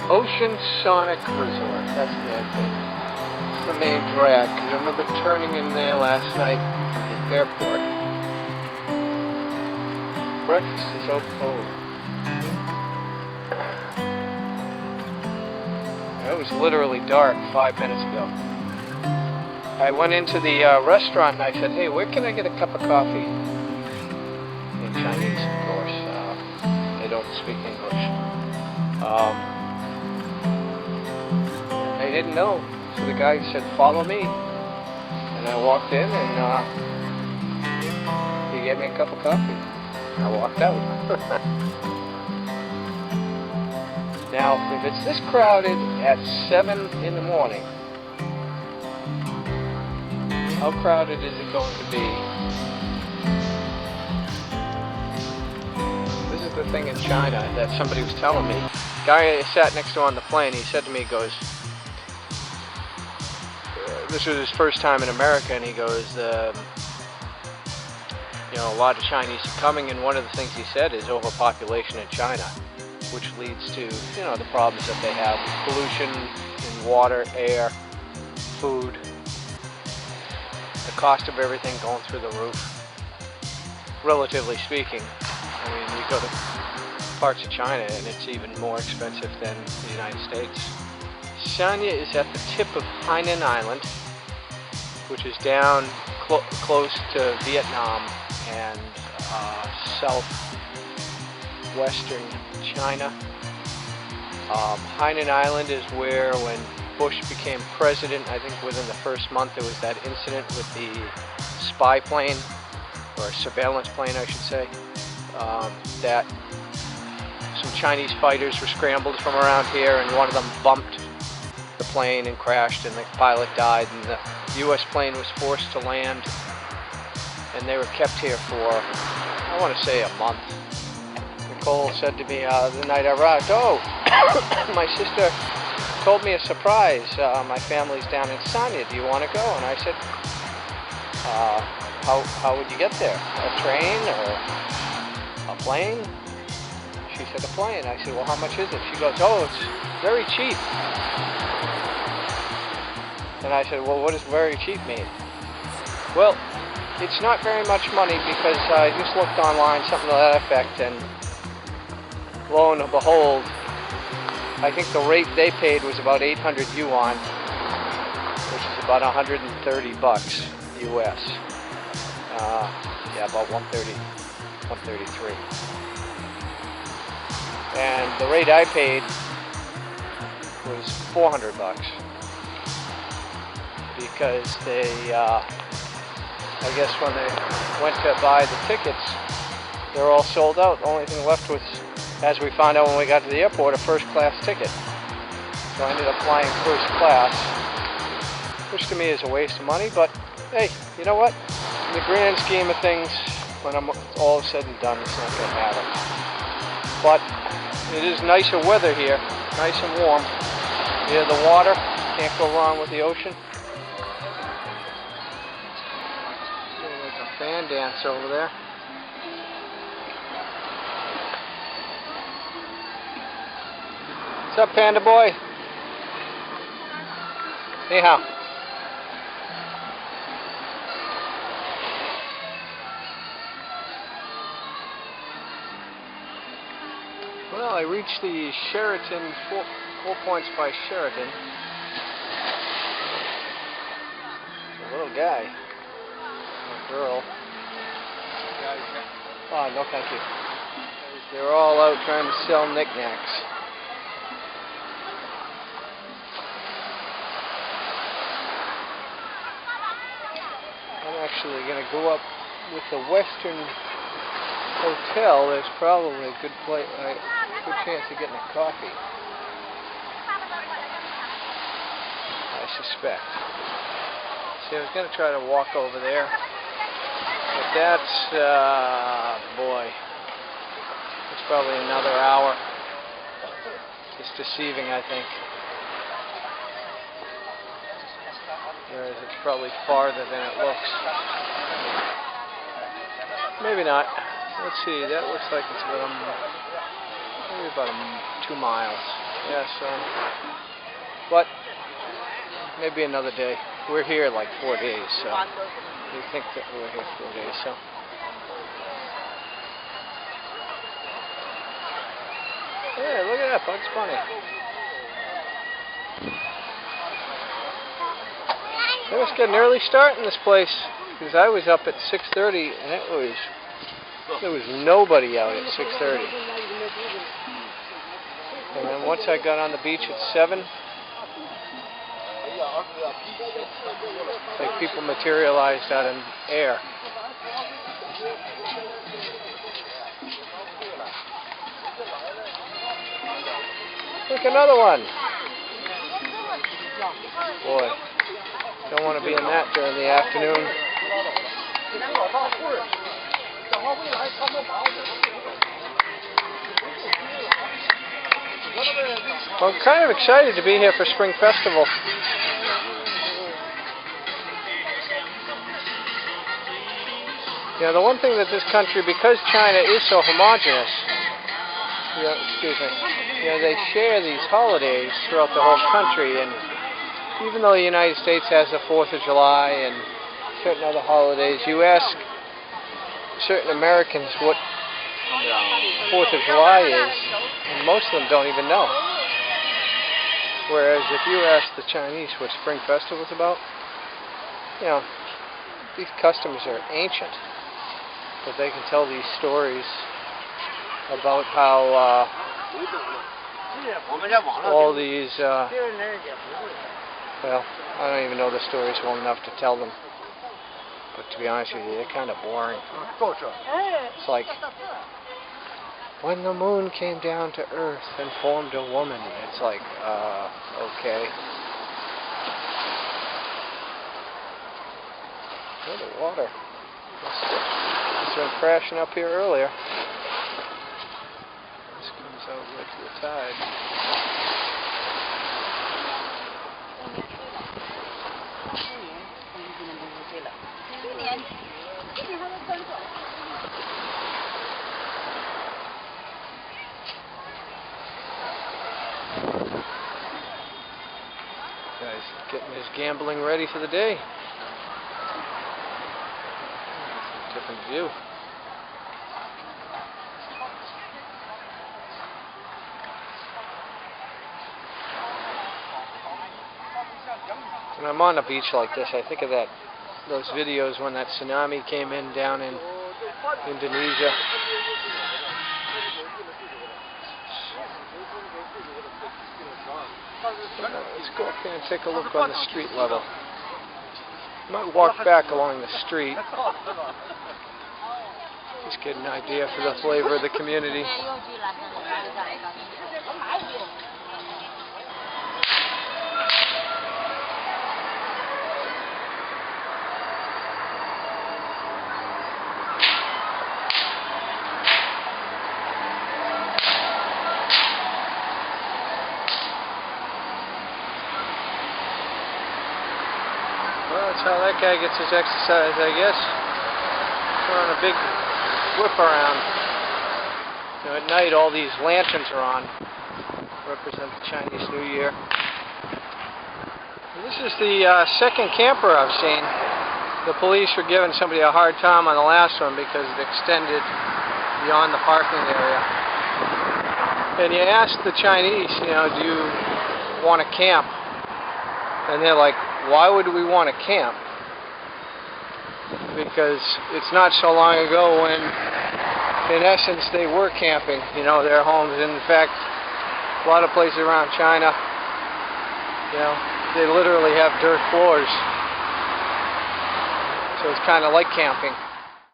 Ocean Sonic Resort. That's the thing. It's the main drag. 'Cause I remember turning in there last night at the airport. Breakfast is so cold. It was literally dark 5 minutes ago. I went into the restaurant and I said, "Hey, where can I get a cup of coffee?" In Chinese, of course. They don't speak English. They didn't know. So the guy said, "Follow me." And I walked in and he gave me a cup of coffee. I walked out. Now, if it's this crowded at 7 in the morning, how crowded is it going to be? This is the thing in China that somebody was telling me. The guy I sat next to on the plane, he said to me, he goes, this was his first time in America, and he goes, you know, a lot of Chinese are coming, and one of the things he said is overpopulation in China, which leads to, you know, the problems that they have with pollution in water, air, food, the cost of everything going through the roof, relatively speaking. I mean, you go to parts of China and it's even more expensive than the United States. Sanya is at the tip of Hainan Island, which is down close to Vietnam and southwestern China. Hainan Island is where, when Bush became president, I think within the first month there was that incident with the spy plane, or surveillance plane I should say, that some Chinese fighters were scrambled from around here, and one of them bumped the plane and crashed, and the pilot died, and the US plane was forced to land, and they were kept here for, I want to say, a month. Nicole said to me the night I arrived, "Oh, my sister told me a surprise. My family's down in Sanya. Do you want to go?" And I said, how would you get there? A train or a plane? She said, "A plane." I said, "Well, how much is it?" She goes, "Oh, it's very cheap." And I said, "Well, what does very cheap mean?" Well, it's not very much money, because I just looked online, something to that effect, and lo and behold, I think the rate they paid was about 800 yuan, which is about 130 bucks US. Yeah, about 130, 133. And the rate I paid was 400 bucks, because they, I guess when they went to buy the tickets, they were all sold out. The only thing left was, as we found out when we got to the airport, a first-class ticket. So I ended up flying first class, which to me is a waste of money, but hey, you know what? In the grand scheme of things, when I'm all said and done, it's not going to matter. But it is nicer weather here, nice and warm. Near the water, can't go wrong with the ocean. There's a fan dance over there. What's up, Panda Boy? Hey, how? Well, I reached the Sheraton, 4 points by Sheraton. A little guy, a girl. Oh, no, thank you. They're all out trying to sell knickknacks. I'm actually going to go up with the Western Hotel. There's probably a good chance of getting a coffee, I suspect. See, I was going to try to walk over there, but that's, boy, it's probably another hour. It's deceiving, I think. Whereas it's probably farther than it looks. Maybe not. Let's see, that looks like it's about, maybe about 2 miles. Yeah, so, but maybe another day. We're here like 4 days, so we think that we're here 4 days, so. Yeah, look at that, Bugs Bunny. It must get an early start in this place, because I was up at 6:30 and there was nobody out at 6:30. And then once I got on the beach at 7, like people materialized out in air. Look, another one. Boy, don't want to be in that during the afternoon. Well, I'm kind of excited to be here for Spring Festival. Yeah, the one thing that this country, because China is so homogenous, they share these holidays throughout the whole country, and even though the United States has the 4th of July and certain other holidays, you ask certain Americans what 4th of July is, and most of them don't even know. Whereas if you ask the Chinese what Spring Festival is about, these customs are ancient, but they can tell these stories about how all these, well, I don't even know the stories well enough to tell them. But to be honest with you, they're kind of boring. It's like, when the moon came down to Earth and formed a woman. It's like, okay. Oh, the water. It's been crashing up here earlier. This comes out with the tide. Guy's getting his gambling ready for the day. Different view. When I'm on a beach like this, I think of those videos when that tsunami came in down in Indonesia. Let's go up here and take a look on the street level. Might walk back along the street. Just get an idea for the flavor of the community. Well, that's how that guy gets his exercise, I guess. We're on a big whip around. At night, all these lanterns are on, represent the Chinese New Year. And this is the second camper I've seen. The police were giving somebody a hard time on the last one because it extended beyond the parking area. And you ask the Chinese, do you want to camp? And they're like, why would we want to camp? Because it's not so long ago when, in essence, they were camping, their homes. In fact, a lot of places around China, they literally have dirt floors. So it's kind of like camping.